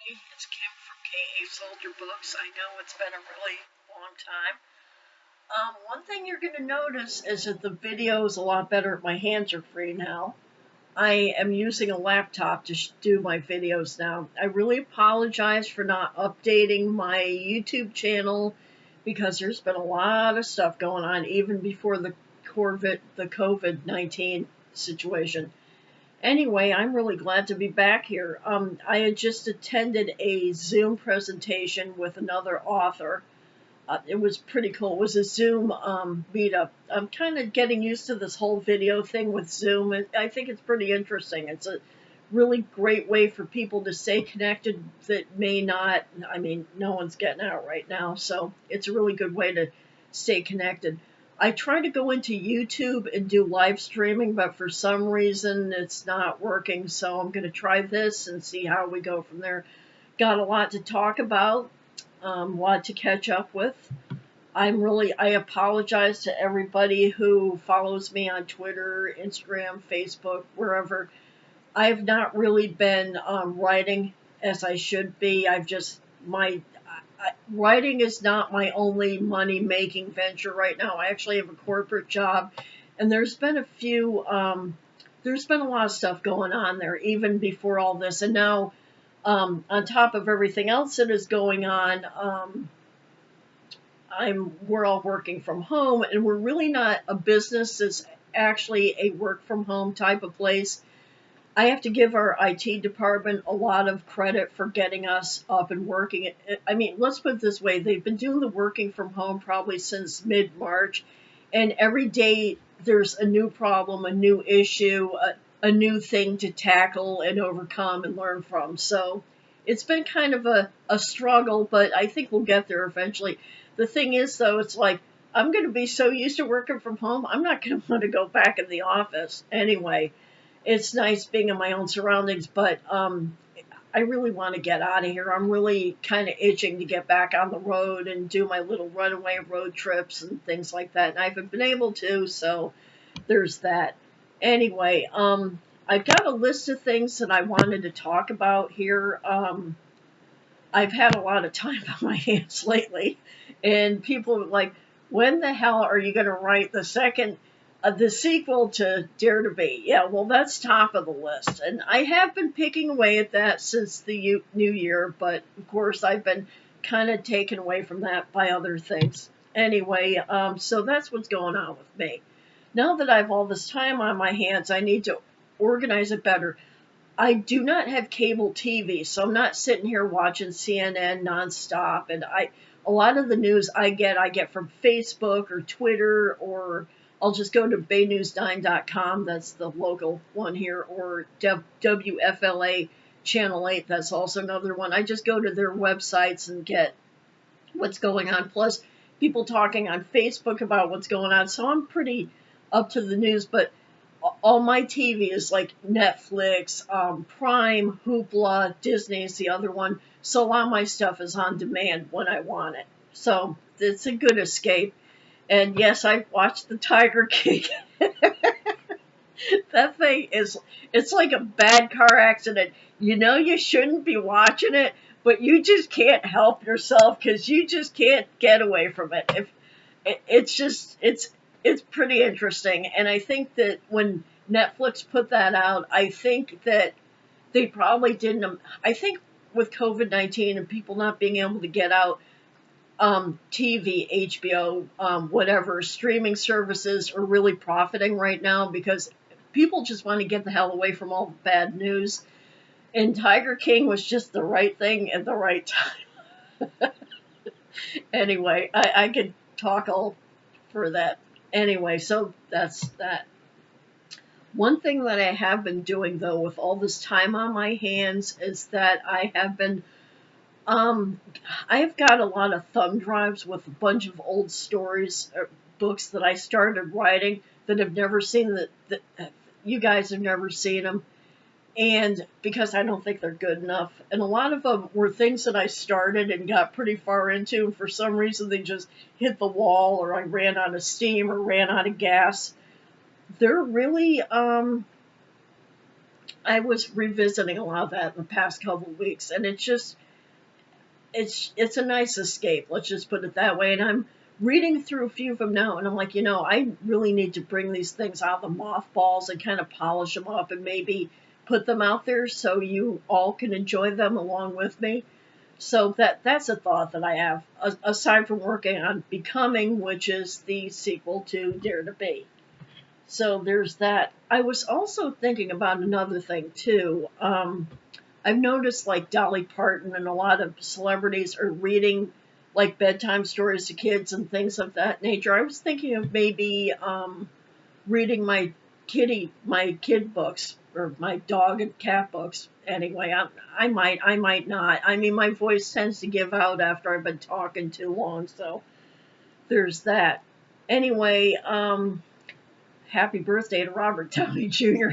It's Kim from KA Soldier Books. I know it's been a really long time. One thing you're going to notice is that the video is a lot better. My hands are free now. I am using a laptop to do my videos now. I really apologize for not updating my YouTube channel because there's been a lot of stuff going on even before the COVID-19 situation. Anyway, I'm really glad to be back here. I had just attended a Zoom presentation with another author. It was pretty cool. It was a Zoom meetup. I'm kind of getting used to this whole video thing with Zoom. I think it's pretty interesting. It's a really great way for people to stay connected that may not, I mean, no one's getting out right now, so it's a really good way to stay connected. I try to go into YouTube and do live streaming, but for some reason it's not working, so I'm going to try this and see how we go from there. Got a lot to talk about, a lot to catch up with. I apologize to everybody who follows me on Twitter, Instagram, Facebook, wherever. I've not really been writing as I should be. Writing is not my only money making venture right now. I actually have a corporate job, and there's been there's been a lot of stuff going on there even before all this, and now on top of everything else that is going on, we're all working from home, and we're really not a business that's actually a work from home type of place. I have to give our IT department a lot of credit for getting us up and working. I mean, let's put it this way. They've been doing the working from home probably since mid-March, and every day there's a new problem, a new issue, a new thing to tackle and overcome and learn from. So it's been kind of a struggle, but I think we'll get there eventually. The thing is, though, it's like I'm going to be so used to working from home, I'm not going to want to go back in the office anyway. It's nice being in my own surroundings, but I really want to get out of here. I'm really kind of itching to get back on the road and do my little runaway road trips and things like that. And I haven't been able to, so there's that. Anyway, I've got a list of things that I wanted to talk about here. I've had a lot of time on my hands lately, and people are like, when the hell are you going to write the sequel to Dare to Be? Yeah, well, that's top of the list. And I have been picking away at that since the new year, but of course I've been kind of taken away from that by other things. Anyway, so that's what's going on with me. Now that I have all this time on my hands, I need to organize it better. I do not have cable TV, so I'm not sitting here watching CNN nonstop. And a lot of the news I get from Facebook or Twitter, or I'll just go to baynews9.com, that's the local one here, or WFLA Channel 8, that's also another one. I just go to their websites and get what's going on, plus people talking on Facebook about what's going on, so I'm pretty up to the news, but all my TV is like Netflix, Prime, Hoopla, Disney is the other one, so a lot of my stuff is on demand when I want it, so it's a good escape. And yes, I watched the Tiger King. That thing it's like a bad car accident. You know you shouldn't be watching it, but you just can't help yourself because you just can't get away from it. It's pretty interesting. And I think that when Netflix put that out, I think that they probably didn't. I think with COVID-19 and people not being able to get out, TV, HBO, whatever, streaming services are really profiting right now because people just want to get the hell away from all the bad news. And Tiger King was just the right thing at the right time. Anyway, I could talk all for that. Anyway, so that's that. One thing that I have been doing, though, with all this time on my hands is that I've got a lot of thumb drives with a bunch of old stories, or books that I started writing that have never seen that you guys have never seen them, and because I don't think they're good enough. And a lot of them were things that I started and got pretty far into, and for some reason they just hit the wall, or I ran out of steam or ran out of gas. They're really I was revisiting a lot of that in the past couple of weeks, and it's a nice escape. Let's just put it that way. And I'm reading through a few of them now, and I'm like, I really need to bring these things out of the mothballs and kind of polish them up and maybe put them out there so you all can enjoy them along with me. So that's a thought that I have, aside from working on Becoming, which is the sequel to Dare to Be. So there's that. I was also thinking about another thing too. I've noticed like Dolly Parton and a lot of celebrities are reading like bedtime stories to kids and things of that nature. I was thinking of maybe reading my kid books or my dog and cat books. Anyway, I might not. I mean, my voice tends to give out after I've been talking too long, so there's that. Anyway, happy birthday to Robert Downey Jr.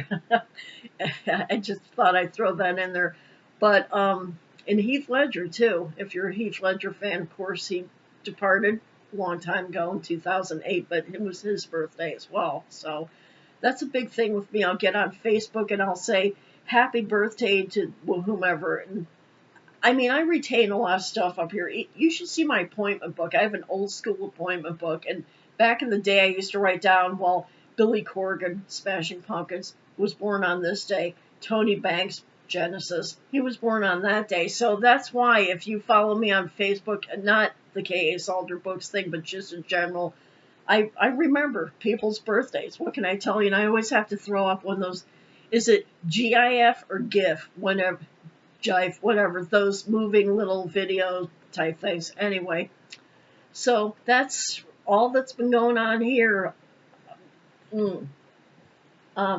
I just thought I'd throw that in there. But and Heath Ledger too. If you're a Heath Ledger fan, of course he departed a long time ago in 2008, but it was his birthday as well. So that's a big thing with me. I'll get on Facebook and I'll say happy birthday to whomever. And I mean, I retain a lot of stuff up here. You should see my appointment book. I have an old school appointment book, and back in the day, I used to write down, well, Billy Corgan, Smashing Pumpkins, was born on this day. Tony Banks, Genesis, he was born on that day. So that's why if you follow me on Facebook, and not the K.A. Salter Books thing, but just in general, I remember people's birthdays. What can I tell you? And I always have to throw up one of those, is it GIF or GIF, whenever, jive, whatever, those moving little video type things. Anyway, so that's all that's been going on here.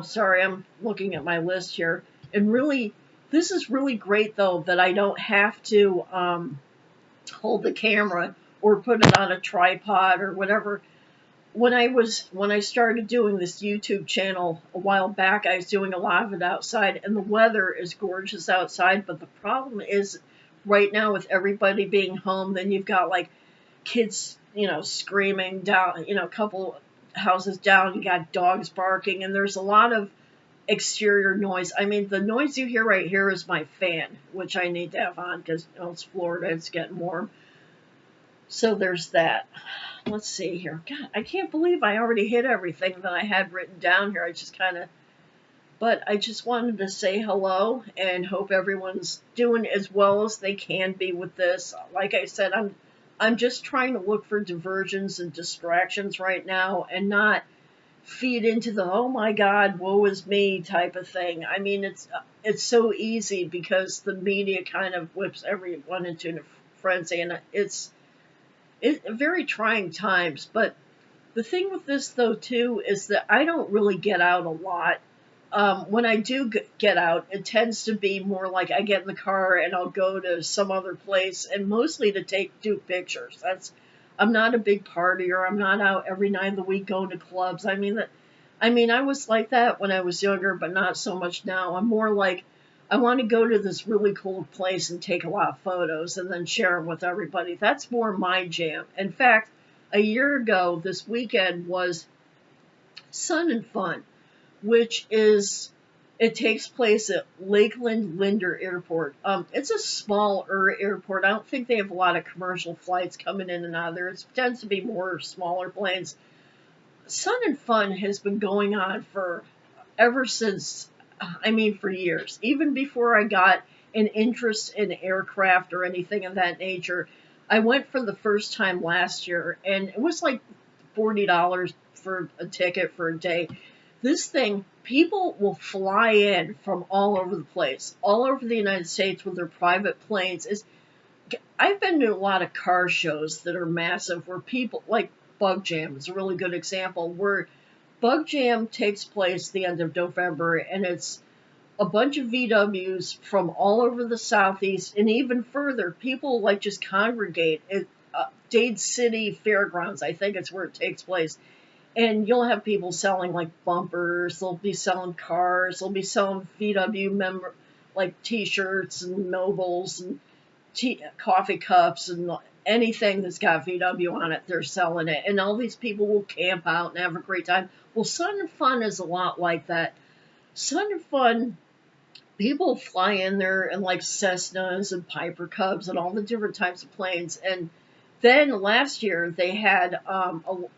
Sorry, I'm looking at my list here. And really, this is really great, though, that I don't have to hold the camera or put it on a tripod or whatever. When I started doing this YouTube channel a while back, I was doing a lot of it outside, and the weather is gorgeous outside. But the problem is, right now with everybody being home, then you've got like kids, screaming down, a couple houses down, you got dogs barking, and there's a lot of exterior noise. I mean, the noise you hear right here is my fan, which I need to have on because it's Florida, it's getting warm. So there's that. Let's see here. God, I can't believe I already hit everything that I had written down here. But I just wanted to say hello and hope everyone's doing as well as they can be with this. Like I said, I'm just trying to look for diversions and distractions right now and not feed into the, oh my God, woe is me type of thing. I mean, it's so easy because the media kind of whips everyone into a frenzy, and it's very trying times. But the thing with this, though, too, is that I don't really get out a lot. When I do get out, it tends to be more like I get in the car and I'll go to some other place, and mostly to do pictures. I'm not a big partier. I'm not out every night of the week going to clubs. I mean, I was like that when I was younger, but not so much now. I'm more like, I want to go to this really cool place and take a lot of photos and then share them with everybody. That's more my jam. In fact, a year ago, this weekend was Sun and Fun, which it takes place at Lakeland Linder Airport. It's a smaller airport. I don't think they have a lot of commercial flights coming in and out of there. It tends to be more smaller planes. Sun and Fun has been going on for years. Even before I got an interest in aircraft or anything of that nature. I went for the first time last year, and it was like $40 for a ticket for a day. This thing, people will fly in from all over the place, all over the United States with their private planes. I've been to a lot of car shows that are massive where people, like Bug Jam is a really good example, where Bug Jam takes place the end of November, and it's a bunch of VWs from all over the Southeast and even further. People like just congregate at Dade City Fairgrounds, I think it's where it takes place. And you'll have people selling like bumpers, they'll be selling cars, they'll be selling VW like t-shirts and nobles and coffee cups and anything that's got VW on it, they're selling it. And all these people will camp out and have a great time. Well, Sun and Fun is a lot like that. Sun and Fun people fly in there and like Cessnas and Piper Cubs and all the different types of planes. And then last year they had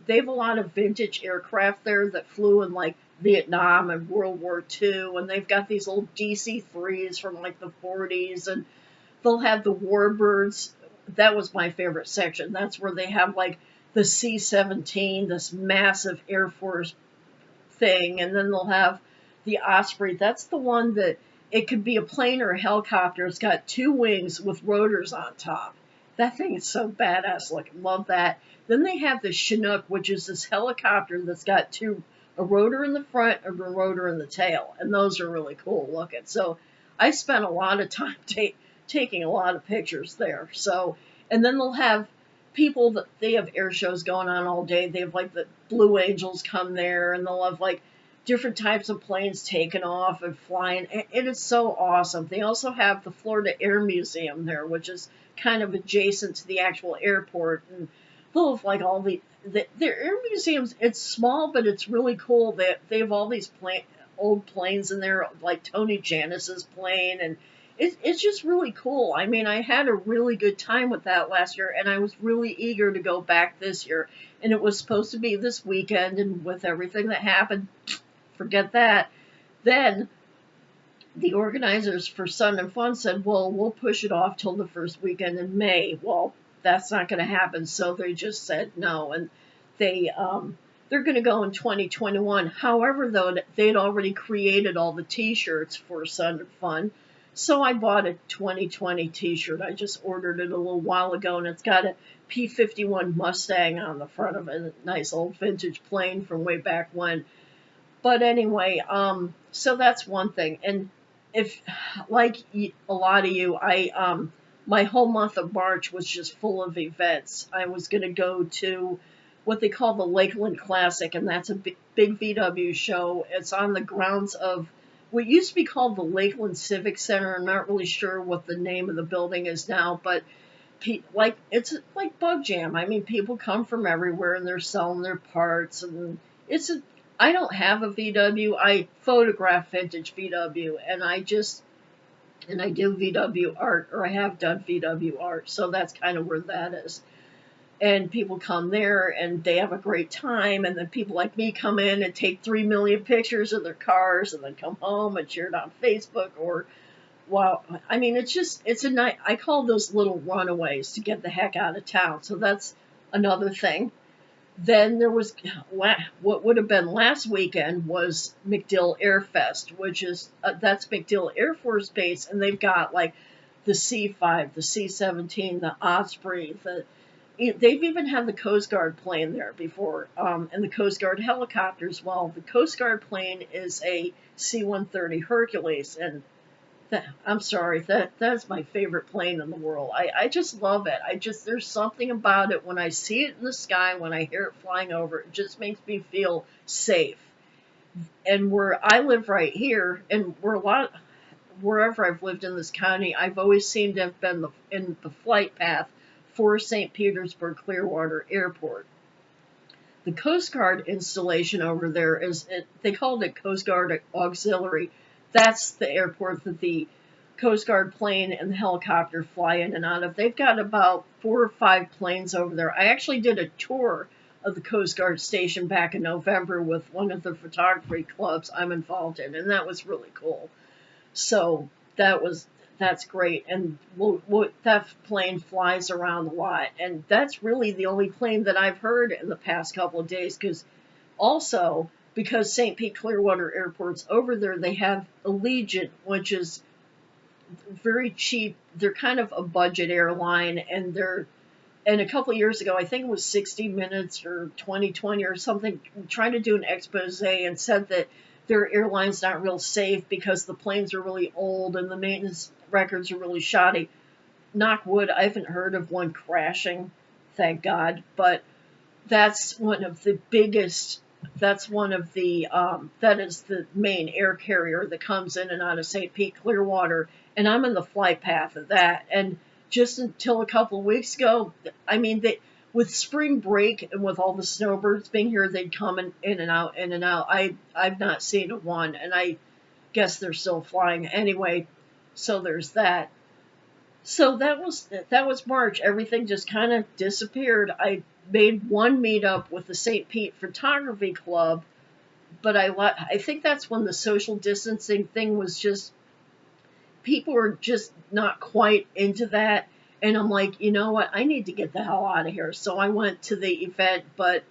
they have a lot of vintage aircraft there that flew in like Vietnam and World War II, and they've got these old DC-3s from like the 40s, and they'll have the Warbirds. That was my favorite section. That's where they have like the C-17, this massive Air Force thing, and then they'll have the Osprey. That's the one that it could be a plane or a helicopter. It's got two wings with rotors on top. That thing is so badass looking. Love that. Then they have the Chinook, which is this helicopter that's got a rotor in the front and a rotor in the tail, and those are really cool looking. So I spent a lot of time taking a lot of pictures there. So, and then they'll have people that they have air shows going on all day. They have like the Blue Angels come there, and they'll have like different types of planes taking off and flying. It is so awesome. They also have the Florida Air Museum there, which is kind of adjacent to the actual airport, and they'll have like all their air museums. It's small, but it's really cool. They have all these old planes in there, like Tony Jannus's plane, and it's just really cool. I mean, I had a really good time with that last year, and I was really eager to go back this year. And it was supposed to be this weekend, and with everything that happened, forget that. Then the organizers for Sun and Fun said, well, we'll push it off till the first weekend in May. Well, that's not going to happen, so they just said no, and they're going to go in 2021. However, though, they'd already created all the T-shirts for Sun and Fun, so I bought a 2020 T-shirt. I just ordered it a little while ago, and it's got a P-51 Mustang on the front of it, a nice old vintage plane from way back when. But anyway, so that's one thing. And if, like a lot of you, my whole month of March was just full of events. I was going to go to what they call the Lakeland Classic, and that's a big VW show. It's on the grounds of what used to be called the Lakeland Civic Center. I'm not really sure what the name of the building is now, but it's like Bug Jam. I mean, people come from everywhere, and they're selling their parts, and I don't have a VW. I photograph vintage VW, and I do VW art, or I have done VW art, so that's kind of where that is. And people come there, and they have a great time, and then people like me come in and take 3 million pictures of their cars, and then come home and share it on Facebook, or, well, I mean, it's a night. I call those little runaways to get the heck out of town, so that's another thing. Then there was what would have been last weekend was MacDill Air Fest, which is that's MacDill Air Force Base, and they've got like the C-5, the C-17, the Osprey, they've even had the Coast Guard plane there before, and the Coast Guard helicopters. Well, the Coast Guard plane is a C-130 Hercules, and I'm sorry, that's my favorite plane in the world. I just love it. There's something about it when I see it in the sky, when I hear it flying over, it just makes me feel safe. And where I live right here, and wherever I've lived in this county, I've always seemed to have been in the flight path for St. Petersburg Clearwater Airport. The Coast Guard installation over there they called it Coast Guard Auxiliary. That's the airport that the Coast Guard plane and the helicopter fly in and out of. They've got about 4 or 5 planes over there. I actually did a tour of the Coast Guard station back in November with one of the photography clubs I'm involved in, and that was really cool. So that's great, and that plane flies around a lot, and that's really the only plane that I've heard in the past couple of days, because St. Pete Clearwater Airport's over there, they have Allegiant, which is very cheap. They're kind of a budget airline, and a couple of years ago, I think it was 60 Minutes or 2020 or something, trying to do an expose and said that their airline's not real safe because the planes are really old and the maintenance records are really shoddy. Knock wood, I haven't heard of one crashing, thank God, but that's one of the biggest. That is the main air carrier that comes in and out of St. Pete Clearwater, and I'm in the flight path of that. And just until a couple of weeks ago, I mean, with spring break and with all the snowbirds being here, they'd come in and out, in and out. I've not seen a one, and guess they're still flying anyway. So there's that. So that was March. Everything just kind of disappeared. I made one meetup with the St. Pete Photography Club, but I think that's when the social distancing thing was just, people were just not quite into that. And I'm like, you know what? I need to get the hell out of here. So I went to the event, but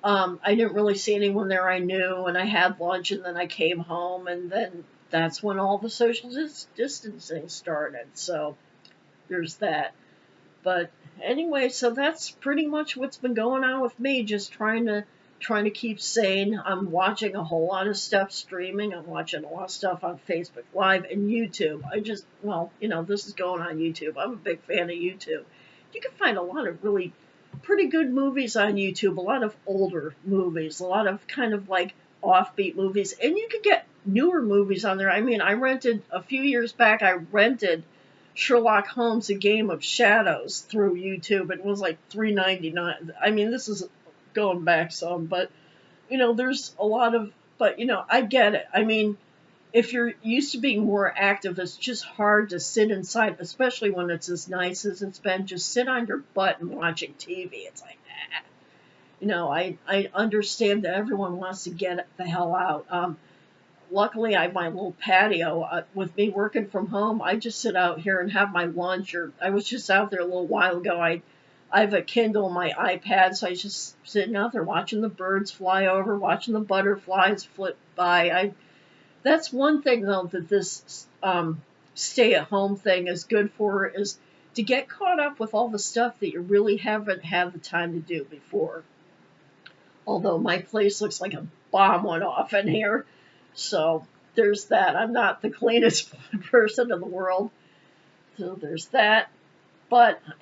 I didn't really see anyone there I knew. And I had lunch, and then I came home, and then that's when all the social distancing started. So there's that. But anyway, so that's pretty much what's been going on with me. Just trying to keep sane. I'm watching a whole lot of stuff streaming. I'm watching a lot of stuff on Facebook Live and YouTube. This is going on YouTube. I'm a big fan of YouTube. You can find a lot of really pretty good movies on YouTube, a lot of older movies, a lot of kind of like offbeat movies, and you could get newer movies on there. I mean, a few years back, I rented Sherlock Holmes: A Game of Shadows through YouTube. It was like $3.99. I mean, this is going back some, but there's a lot of, but I get it. I mean, if you're used to being more active, it's just hard to sit inside, especially when it's as nice as it's been. Just sit on your butt and watching TV. It's like, I understand that everyone wants to get the hell out. Luckily, I have my little patio. With me working from home, I just sit out here and have my lunch. Or I was just out there a little while ago. I have a Kindle on my iPad, so I was just sitting out there watching the birds fly over, watching the butterflies flip by. That's one thing, though, that this stay-at-home thing is good for, is to get caught up with all the stuff that you really haven't had the time to do before. Although my place looks like a bomb went off in here. So there's that. I'm not the cleanest person in the world. So there's that.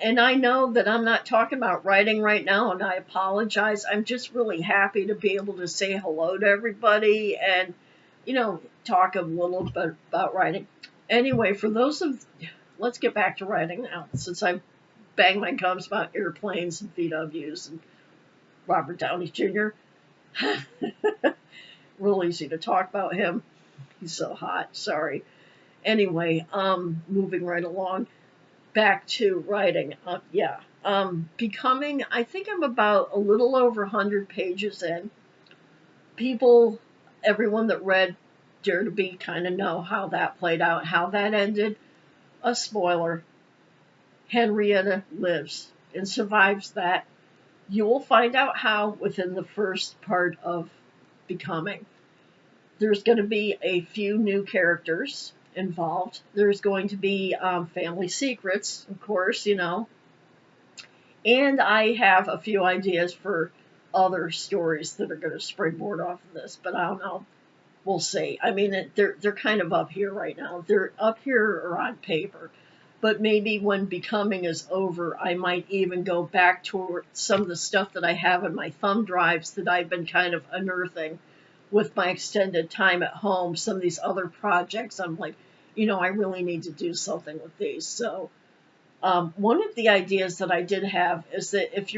And I know that I'm not talking about writing right now, and I apologize. I'm just really happy to be able to say hello to everybody and, talk a little bit about writing. Anyway, let's get back to writing now, since I banged my gums about airplanes and VWs and Robert Downey Jr. Real easy to talk about him. He's so hot. Sorry. Anyway, moving right along. Back to writing. Becoming, I think I'm about a little over 100 pages in. Everyone that read Dare to Be kind of know how that played out, how that ended. A spoiler. Henrietta lives and survives that. You will find out how within the first part of Becoming. There's going to be a few new characters involved. There's going to be family secrets, of course, and I have a few ideas for other stories that are going to springboard off of this, but I don't know. We'll see. I mean, they're kind of up here right now. They're up here or on paper, but maybe when Becoming is over, I might even go back toward some of the stuff that I have in my thumb drives that I've been kind of unearthing with my extended time at home. Some of these other projects, I'm like, I really need to do something with these. So one of the ideas that I did have is that if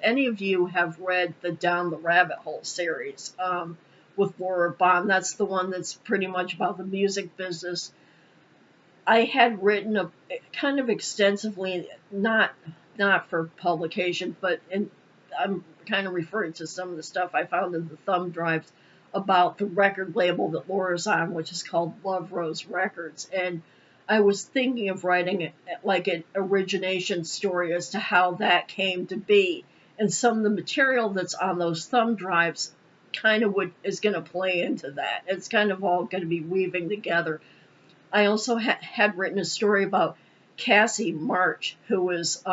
any of you have read the Down the Rabbit Hole series with Laura Bond, that's the one that's pretty much about the music business. I had written kind of extensively, not for publication, but I'm kind of referring to some of the stuff I found in the thumb drives about the record label that Laura's on, which is called Love Rose Records. And I was thinking of writing like an origination story as to how that came to be. And some of the material that's on those thumb drives kind of is going to play into that. It's kind of all going to be weaving together. I also had written a story about Cassie March, who was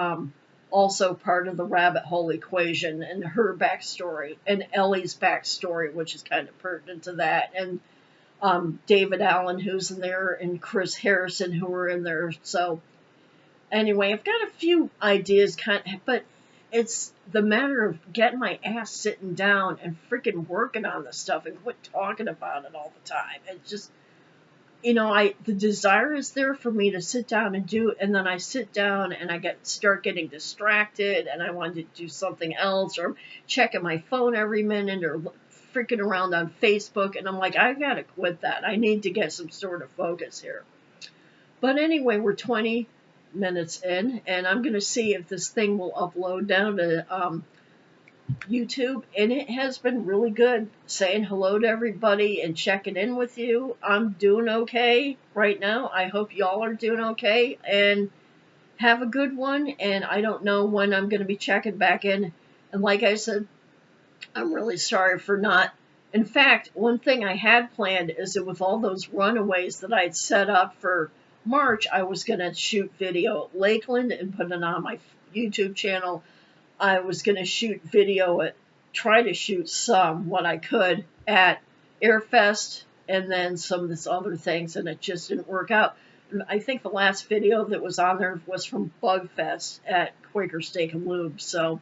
also part of the rabbit hole equation, and her backstory, and Ellie's backstory, which is kind of pertinent to that, and David Allen, who's in there, and Chris Harrison, who are in there. So anyway, I've got a few ideas, but it's the matter of getting my ass sitting down and freaking working on this stuff and quit talking about it all the time. It's just, the desire is there for me to sit down and do it, and then I sit down and I start getting distracted, and I want to do something else, or I'm checking my phone every minute, or freaking around on Facebook, and I'm like, I gotta quit that. I need to get some sort of focus here. But anyway, we're 20 minutes in, and I'm gonna see if this thing will upload down to YouTube, and it has been really good saying hello to everybody and checking in with you. I'm doing okay right now. I hope y'all are doing okay, and have a good one. And I don't know when I'm going to be checking back in. And like I said, I'm really sorry for not. In fact, one thing I had planned is that with all those runaways that I'd set up for March, I was going to shoot video at Lakeland and put it on my YouTube channel. I was going to shoot video try to shoot what I could at Airfest, and then some of this other things, and it just didn't work out. I think the last video that was on there was from Bugfest at Quaker Steak and Lube. So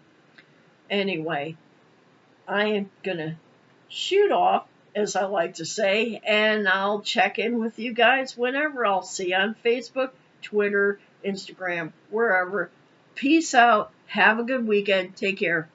anyway, I am going to shoot off, as I like to say, and I'll check in with you guys whenever. I'll see you on Facebook, Twitter, Instagram, wherever. Peace out. Have a good weekend. Take care.